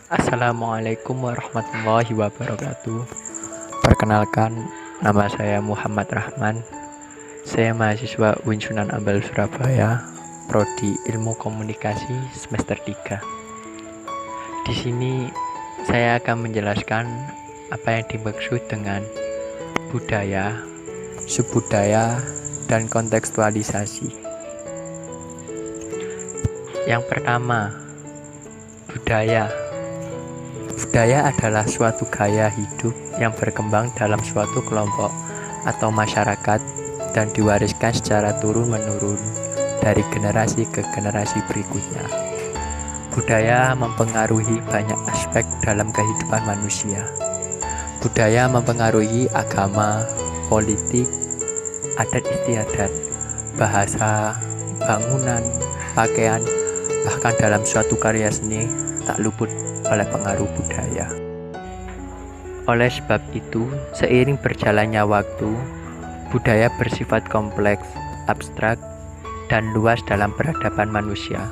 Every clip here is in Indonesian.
Assalamualaikum warahmatullahi wabarakatuh. Perkenalkan, nama saya Muhammad Rahman. Saya mahasiswa UIN Sunan Ampel Surabaya, Prodi Ilmu Komunikasi semester 3. Di sini saya akan menjelaskan apa yang dimaksud dengan budaya, subbudaya, dan kontekstualisasi. Yang pertama, budaya. Budaya adalah suatu gaya hidup yang berkembang dalam suatu kelompok atau masyarakat dan diwariskan secara turun-menurun dari generasi ke generasi berikutnya. Budaya mempengaruhi banyak aspek dalam kehidupan manusia. Budaya mempengaruhi agama, politik, adat istiadat, bahasa, bangunan, pakaian, bahkan dalam suatu karya seni tak luput oleh pengaruh budaya. Oleh sebab itu, seiring berjalannya waktu, budaya bersifat kompleks, abstrak, dan luas dalam peradaban manusia.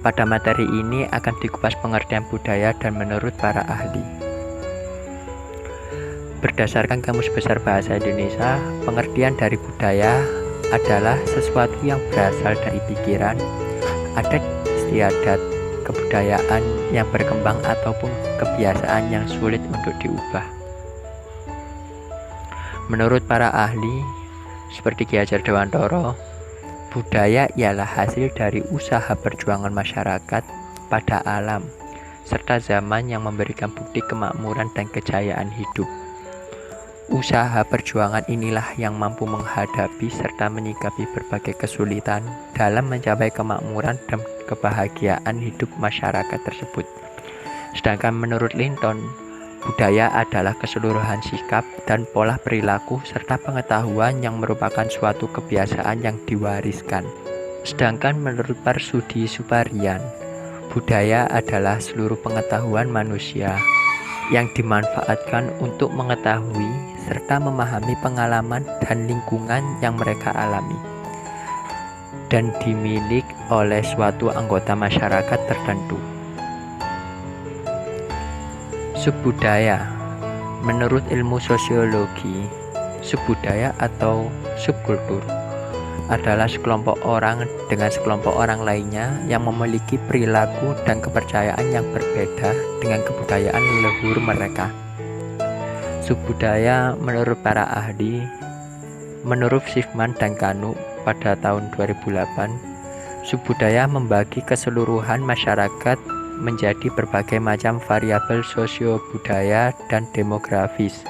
Pada materi ini akan dikupas pengertian budaya dan menurut para ahli. Berdasarkan Kamus Besar Bahasa Indonesia, pengertian dari budaya adalah sesuatu yang berasal dari pikiran, adat istiadat, kebudayaan yang berkembang ataupun kebiasaan yang sulit untuk diubah. Menurut para ahli, seperti Ki Hajar Dewantoro, budaya ialah hasil dari usaha perjuangan masyarakat pada alam, serta zaman yang memberikan bukti kemakmuran dan kejayaan hidup. Usaha perjuangan inilah yang mampu menghadapi serta menyikapi berbagai kesulitan dalam mencapai kemakmuran dan kebahagiaan hidup masyarakat tersebut. Sedangkan menurut Linton, budaya adalah keseluruhan sikap dan pola perilaku serta pengetahuan yang merupakan suatu kebiasaan yang diwariskan. Sedangkan menurut Parsudi Suparian, budaya adalah seluruh pengetahuan manusia yang dimanfaatkan untuk mengetahui serta memahami pengalaman dan lingkungan yang mereka alami dan dimiliki oleh suatu anggota masyarakat tertentu. Subbudaya. Menurut ilmu sosiologi, subbudaya atau subkultur adalah sekelompok orang dengan sekelompok orang lainnya yang memiliki perilaku dan kepercayaan yang berbeda dengan kebudayaan leluhur mereka. Subbudaya menurut para ahli, menurut Schiffman dan Kanu pada tahun 2008, subbudaya membagi keseluruhan masyarakat menjadi berbagai macam variabel sosio-budaya dan demografis,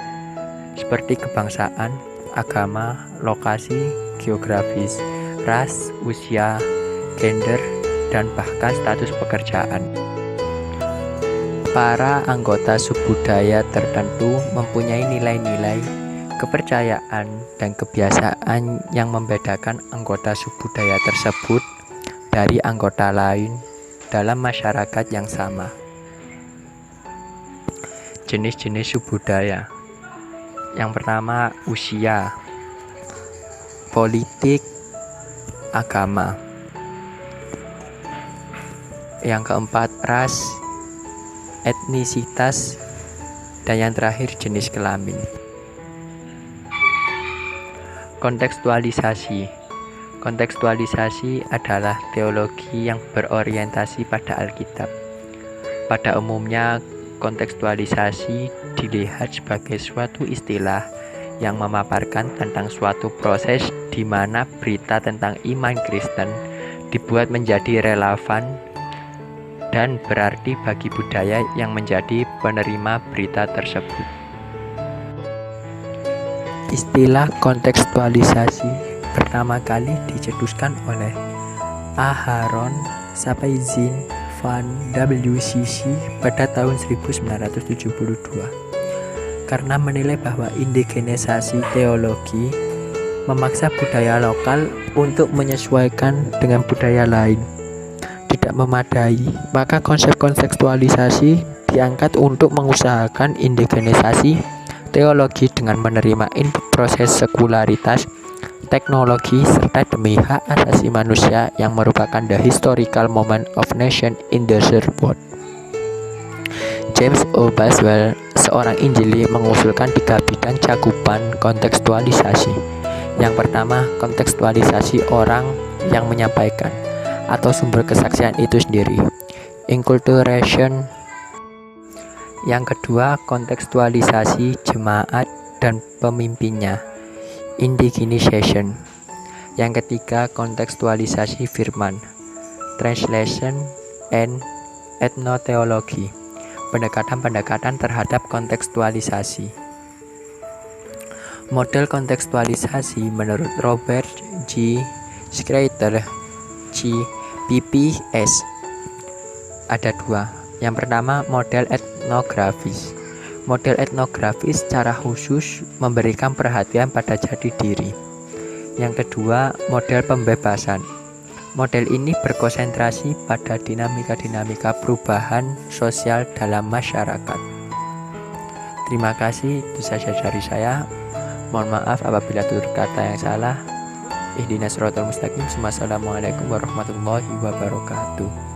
seperti kebangsaan, agama, lokasi, geografis, ras, usia, gender, dan bahkan status pekerjaan. Para anggota subbudaya tertentu mempunyai nilai-nilai, kepercayaan, dan kebiasaan yang membedakan anggota subbudaya tersebut dari anggota lain dalam masyarakat yang sama. Jenis-jenis subbudaya. Yang pertama, usia, politik, agama. Yang keempat, ras, etnisitas, dan yang terakhir jenis kelamin. Kontekstualisasi. Kontekstualisasi adalah teologi yang berorientasi pada Alkitab. Pada umumnya, kontekstualisasi dilihat sebagai suatu istilah yang memaparkan tentang suatu proses di mana berita tentang iman Kristen dibuat menjadi relevan dan berarti bagi budaya yang menjadi penerima berita tersebut. Istilah kontekstualisasi pertama kali dicetuskan oleh Aharon Sapaizin van WCC pada tahun 1972 karena menilai bahwa indigenisasi teologi memaksa budaya lokal untuk menyesuaikan dengan budaya lain tidak memadai, maka konsep kontekstualisasi diangkat untuk mengusahakan indigenisasi teologi dengan menerima input proses sekularitas, teknologi, serta demi hak asasi manusia yang merupakan the historical moment of nation in the third world. James O. Boswell, seorang Injili, mengusulkan 3 bidang cakupan kontekstualisasi. Yang pertama, kontekstualisasi orang yang menyampaikan atau sumber kesaksian itu sendiri, enculturation. Yang kedua, kontekstualisasi jemaat dan pemimpinnya, indigenization. Yang ketiga, kontekstualisasi firman, translation and ethnoteology, pendekatan-pendekatan terhadap kontekstualisasi. Model kontekstualisasi menurut Robert G. Schreiter, PPS, ada 2. Yang pertama, model etnografis. Model etnografis secara khusus memberikan perhatian pada jati diri. Yang kedua, model pembebasan. Model ini berkonsentrasi pada dinamika-dinamika perubahan sosial dalam masyarakat. Terima kasih, itu saja dari saya. Mohon maaf apabila tutur kata yang salah. Ihdinas siratal mustaqim. Wassalamualaikum warahmatullahi wabarakatuh.